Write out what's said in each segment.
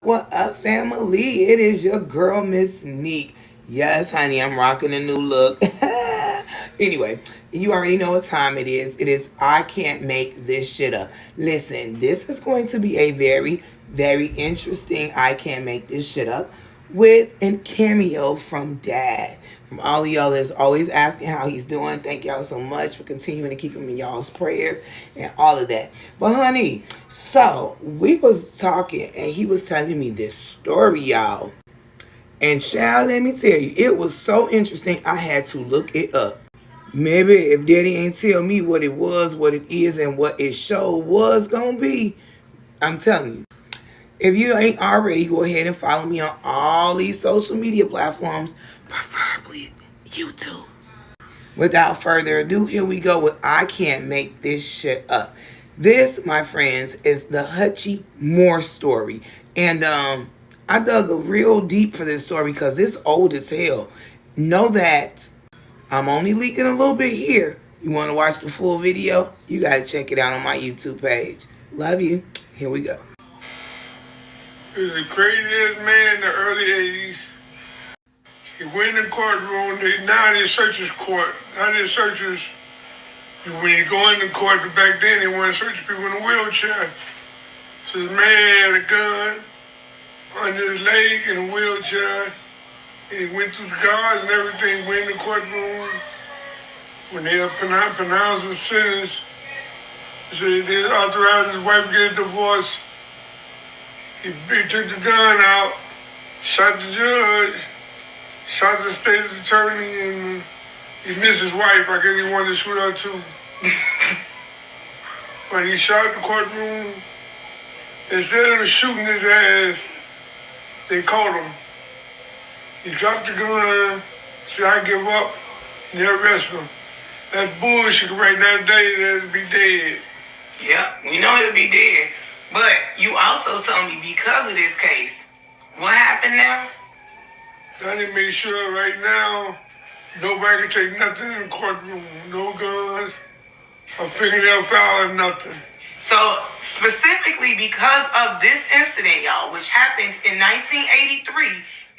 What up, family? It is your girl, Miss Neek. Yes, honey, I'm rocking a new look. Anyway, you already know what time it is. It is I Can't Make This Shit Up. Listen, this is going to be a very, very interesting I Can't Make This Shit Up with a cameo from Dad. From all of y'all that's always asking how he's doing. Thank y'all so much for continuing to keep him in y'all's prayers and all of that. But honey, so we was talking and he was telling me this story, y'all. And child, let me tell you, it was so interesting I had to look it up. Maybe if Daddy ain't tell me what it was, what it is, and what it show was gonna be, I'm telling you. If you ain't already, go ahead and follow me on all these social media platforms, preferably YouTube. Without further ado, here we go with I Can't Make This Shit Up. This, my friends, is the Hutchie Moore story. And I dug a real deep for this story because it's old as hell. Know that I'm only leaking a little bit here. You want to watch the full video? You got to check it out on my YouTube page. Love you. Here we go. He was the craziest man in the early 80s. He went in the courtroom. Now they searchers court. Now they searchers. When you go in the court, back then they want to search people in a wheelchair. So this man had a gun under his leg in a wheelchair. And he went through the guards and everything, went in the courtroom. When they pronounced the sentence, they said they authorized his wife to get a divorce. He took the gun out, shot the judge, shot the state attorney, and he missed his wife. I guess he wanted to shoot her too. When he shot the courtroom, instead of shooting his ass, they caught him. He dropped the gun, said, "I give up," and they arrested him. That's bullshit right nowadays, that'd be dead. Yep, we know he'll be dead. But you also told me because of this case, what happened now? Now they make sure right now, nobody can take nothing in the courtroom. No guns, a fingernail file, or nothing. So specifically because of this incident, y'all, which happened in 1983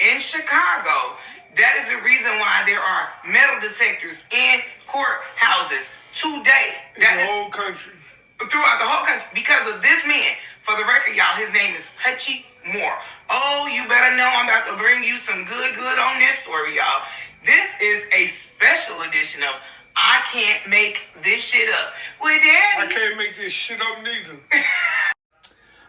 in Chicago, that is the reason why there are metal detectors in courthouses today. In the whole country. Throughout the whole country, because of this man. For the record, y'all, his name is Hutchie Moore. Oh, you better know I'm about to bring you some good on this story, y'all. This is a special edition of I Can't Make This Shit Up with Daddy. I can't make this shit up neither.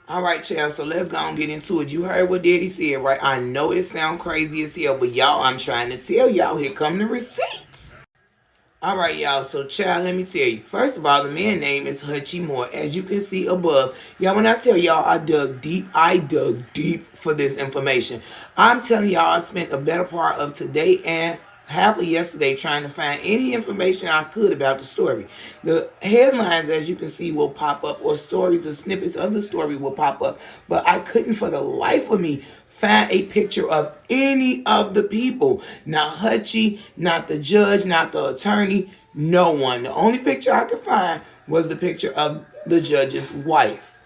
All right, child, so let's go and get into it. You heard what Daddy said, right? I know it sounds crazy as hell, but y'all, I'm trying to tell y'all, here come the receipts. All right, y'all, so child, let me tell you. First of all, the man's name is Hutchie Moore, as you can see above. Y'all, when I tell y'all I dug deep for this information. I'm telling y'all I spent the better part of today and half of yesterday trying to find any information I could about the story. The headlines, as you can see, will pop up, or stories or snippets of the story will pop up. But I couldn't for the life of me find a picture of any of the people. Not Hutchie, not the judge, not the attorney, no one. The only picture I could find was the picture of the judge's wife.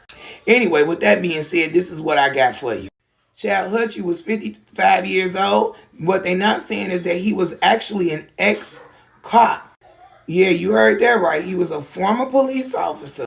Anyway, with that being said, this is what I got for you. Child, Hutchie was 55 years old. What they're not saying is that he was actually an ex-cop. Yeah, you heard that right. He was a former police officer.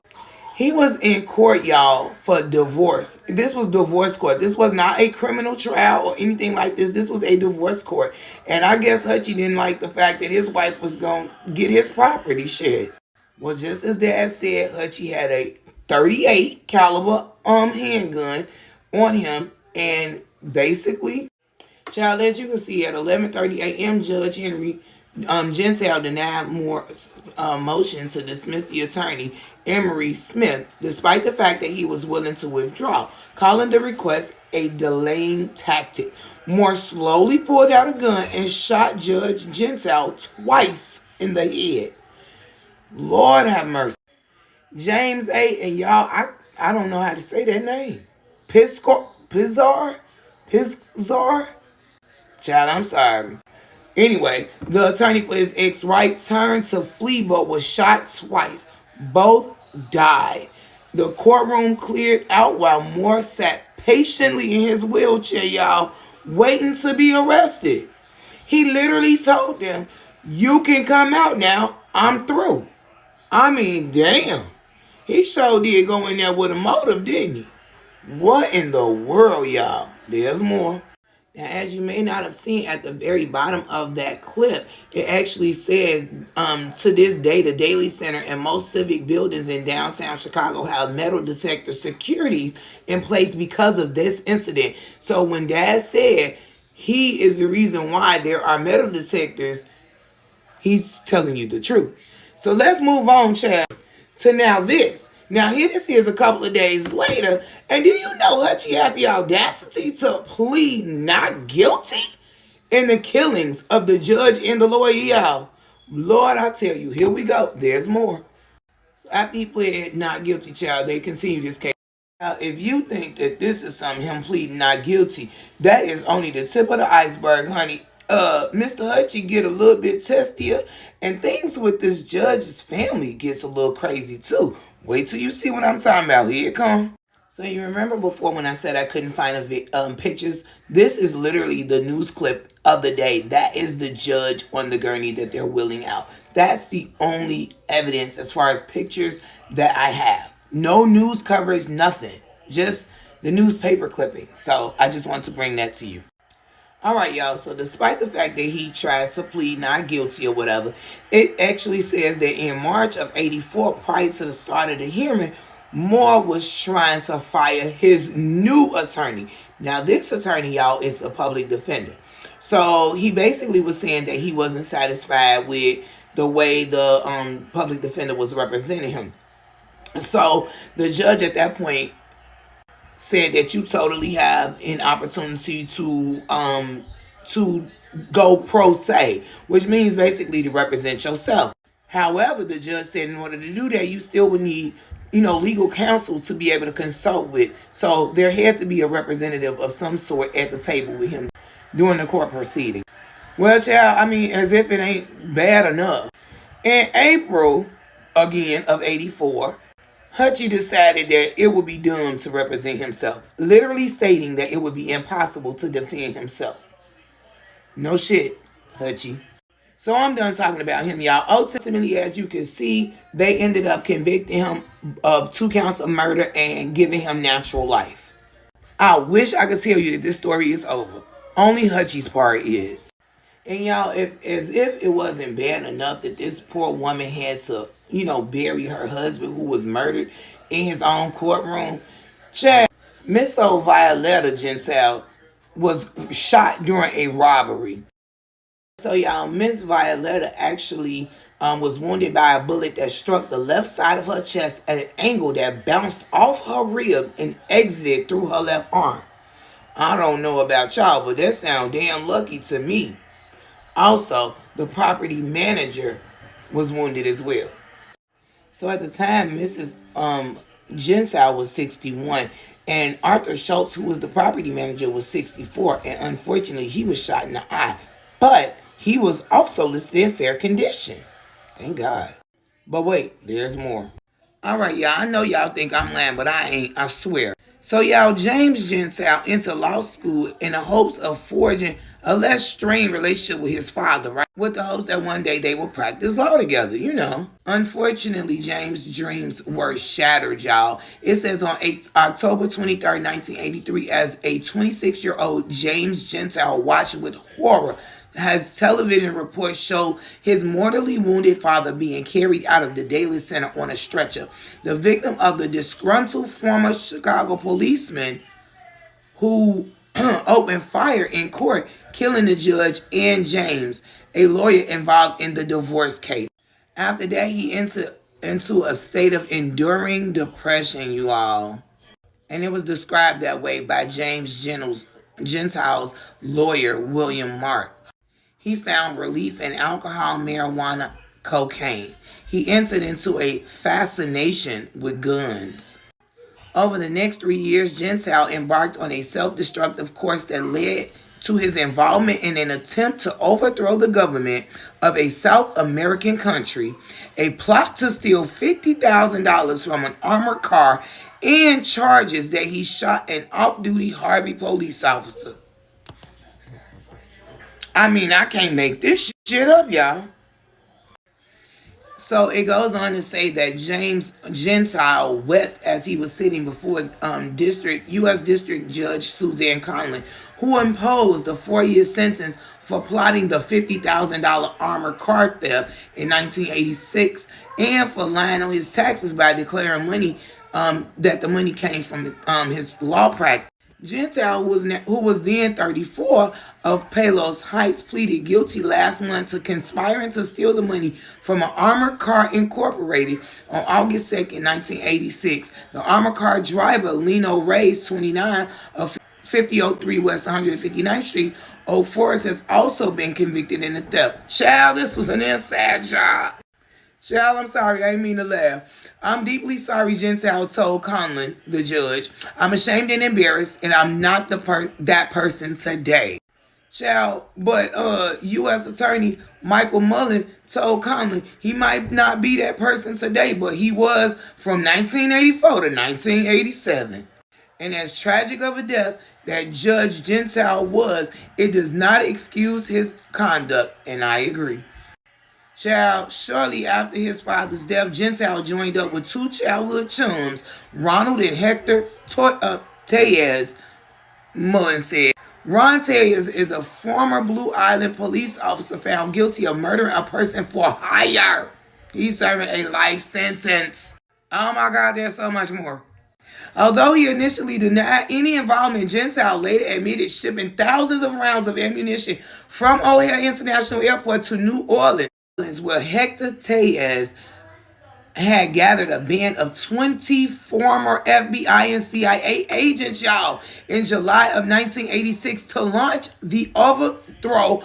He was in court, y'all, for divorce. This was divorce court. This was not a criminal trial or anything like this. This was a divorce court. And I guess Hutchie didn't like the fact that his wife was going to get his property shared. Well, just as Dad said, Hutchie had a .38 caliber handgun on him. And basically, child, as you can see, at 11:30 a.m., Judge Henry Gentile denied Moore's motion to dismiss the attorney, Emery Smith, despite the fact that he was willing to withdraw, calling the request a delaying tactic. Moore slowly pulled out a gun and shot Judge Gentile twice in the head. Lord have mercy. James A. and y'all, I don't know how to say that name. Pizarre? Child, I'm sorry. Anyway, the attorney for his ex-wife turned to flee but was shot twice. Both died. The courtroom cleared out while Moore sat patiently in his wheelchair, y'all, waiting to be arrested. He literally told them, "You can come out now. I'm through." I mean, damn. He sure did go in there with a motive, didn't he? What in the world, y'all? There's more. Now, as you may not have seen at the very bottom of that clip, it actually said, to this day, the Daily Center and most civic buildings in downtown Chicago have metal detector securities in place because of this incident. So when Dad said he is the reason why there are metal detectors, he's telling you the truth. So let's move on, Chad, to now this. Now, here this is a couple of days later, and do you know Hutchie had the audacity to plead not guilty in the killings of the judge and the lawyer, y'all? Lord, I tell you, here we go. There's more. After he pled not guilty, child, they continue this case. Now, if you think that this is something him pleading not guilty, that is only the tip of the iceberg, honey. Mr. Hutchie get a little bit testier, and things with this judge's family gets a little crazy too. Wait till you see what I'm talking about. Here it come. So you remember before when I said I couldn't find pictures? This is literally the news clip of the day. That is the judge on the gurney that they're wheeling out. That's the only evidence as far as pictures that I have. No news coverage, nothing. Just the newspaper clipping. So I just want to bring that to you. All right, y'all. So despite the fact that he tried to plead not guilty or whatever, it actually says that in March of '84, prior to the start of the hearing, Moore was trying to fire his new attorney. Now, this attorney, y'all, is the public defender. So he basically was saying that he wasn't satisfied with the way the public defender was representing him. So the judge at that point said that you totally have an opportunity to go pro se, which means basically to represent yourself. However, the judge said in order to do that, you still would need, legal counsel to be able to consult with. So there had to be a representative of some sort at the table with him during the court proceeding. Well, child, I mean, as if it ain't bad enough. In April, again, of '84, Hutchie decided that it would be dumb to represent himself, literally stating that it would be impossible to defend himself. No shit, Hutchie. So I'm done talking about him, y'all. Ultimately, as you can see, they ended up convicting him of 2 counts of murder and giving him natural life. I wish I could tell you that this story is over. Only Hutchie's part is. And y'all, as if it wasn't bad enough that this poor woman had to, bury her husband who was murdered in his own courtroom. Chad, Miss old Violetta Gentile was shot during a robbery. So y'all, Miss Violetta actually was wounded by a bullet that struck the left side of her chest at an angle that bounced off her rib and exited through her left arm. I don't know about y'all, but that sounds damn lucky to me. Also, the property manager was wounded as well. So at the time, Mrs. Gentile was 61, and Arthur Schultz, who was the property manager, was 64, and unfortunately, he was shot in the eye. But he was also listed in fair condition. Thank God. But wait, there's more. All right, y'all, I know y'all think I'm lying, but I ain't, I swear. So y'all, James Gentile into law school in the hopes of forging a less strained relationship with his father, right? With the hopes that one day they will practice law together, Unfortunately, James' dreams were shattered, y'all. It says on October 23rd, 1983, as a 26-year-old James Gentile watched with horror as television reports show his mortally wounded father being carried out of the Daily Center on a stretcher. The victim of the disgruntled former Chicago policeman who opened fire in court, killing the judge and James, a lawyer involved in the divorce case. After that, he entered into a state of enduring depression, you all. And it was described that way by James Gentile's lawyer, William Mark. He found relief in alcohol, marijuana, cocaine. He entered into a fascination with guns. Over the next 3 years, Gentile embarked on a self-destructive course that led to his involvement in an attempt to overthrow the government of a South American country, a plot to steal $50,000 from an armored car, and charges that he shot an off-duty Harvey police officer. I mean, I can't make this shit up, y'all. So it goes on to say that James Gentile wept as he was sitting before U.S. District Judge Suzanne Conlon, who imposed a 4-year sentence for plotting the $50,000 armored car theft in 1986 and for lying on his taxes by declaring that the money came from his law practice. Gentile, who was then 34, of Palos Heights, pleaded guilty last month to conspiring to steal the money from an armored car incorporated on August 2nd, 1986. The armored car driver, Leno Reyes, 29, of 5003 West 159th Street, Old Forest, has also been convicted in the theft. Child, this was an inside job. Child, I'm sorry, I didn't mean to laugh. I'm deeply sorry, Gentile told Conlon, the judge. I'm ashamed and embarrassed, and I'm not that person today. Child, but U.S. Attorney Michael Mullen told Conlon he might not be that person today, but he was from 1984 to 1987. And as tragic of a death that Judge Gentile was, it does not excuse his conduct, and I agree. Child, shortly after his father's death, Gentile joined up with two childhood chums, Ronald and Hector Tellez, Mullen said. Ron Tellez is a former Blue Island police officer found guilty of murdering a person for hire. He's serving a life sentence. Oh my God, there's so much more. Although he initially denied any involvement, Gentile later admitted shipping thousands of rounds of ammunition from O'Hare International Airport to New Orleans, where Hector Tellez had gathered a band of 20 former FBI and CIA agents, y'all, in July of 1986 to launch the overthrow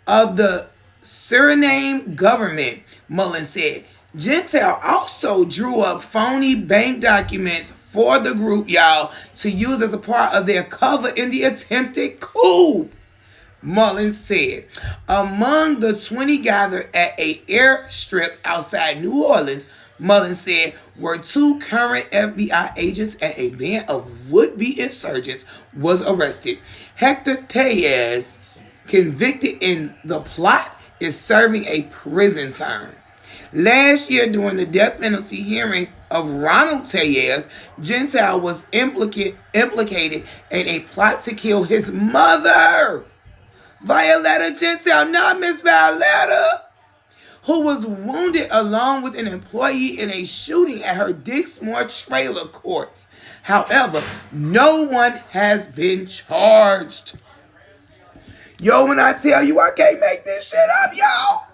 of the Suriname government, Mullen said. Gentile also drew up phony bank documents for the group, y'all, to use as a part of their cover in the attempted coup, Mullen said. Among the 20 gathered at an airstrip outside New Orleans, Mullen said, were two current FBI agents and a band of would-be insurgents was arrested. Hector Tellez, convicted in the plot, is serving a prison term. Last year, during the death penalty hearing of Ronald Tellez, Gentile was implicated in a plot to kill his mother, Violetta Gentile, not Miss Violetta, who was wounded along with an employee in a shooting at her Dixmoor trailer courts. However, no one has been charged. Yo, when I tell you I can't make this shit up, yo,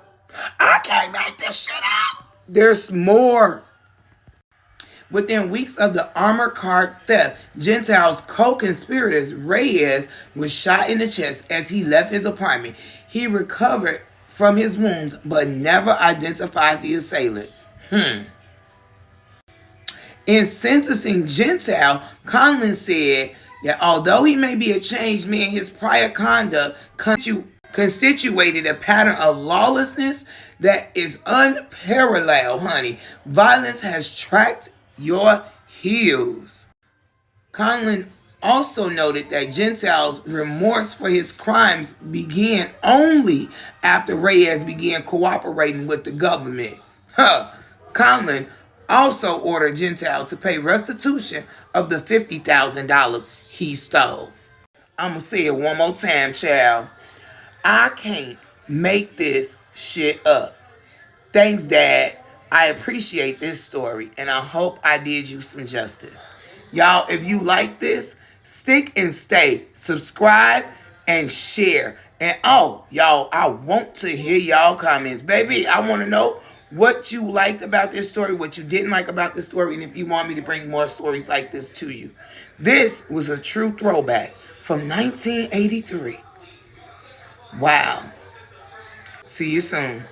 I can't make this shit up. There's more. Within weeks of the armored car theft, Gentile's co-conspirators, Reyes, was shot in the chest as he left his apartment. He recovered from his wounds, but never identified the assailant. In sentencing Gentile, Conlon said that although he may be a changed man, his prior conduct constituted a pattern of lawlessness that is unparalleled, honey. Violence has tracked your heels. Conlon also noted that Gentile's remorse for his crimes began only after Reyes began cooperating with the government. Conlon also ordered Gentile to pay restitution of the $50,000 he stole. I'm going to say it one more time, child. I can't make this shit up. Thanks, Dad. I appreciate this story, and I hope I did you some justice. Y'all, if you like this, stick and stay. Subscribe and share. And y'all, I want to hear y'all comments. Baby, I want to know what you liked about this story, what you didn't like about this story, and if you want me to bring more stories like this to you. This was a true throwback from 1983. Wow. See you soon.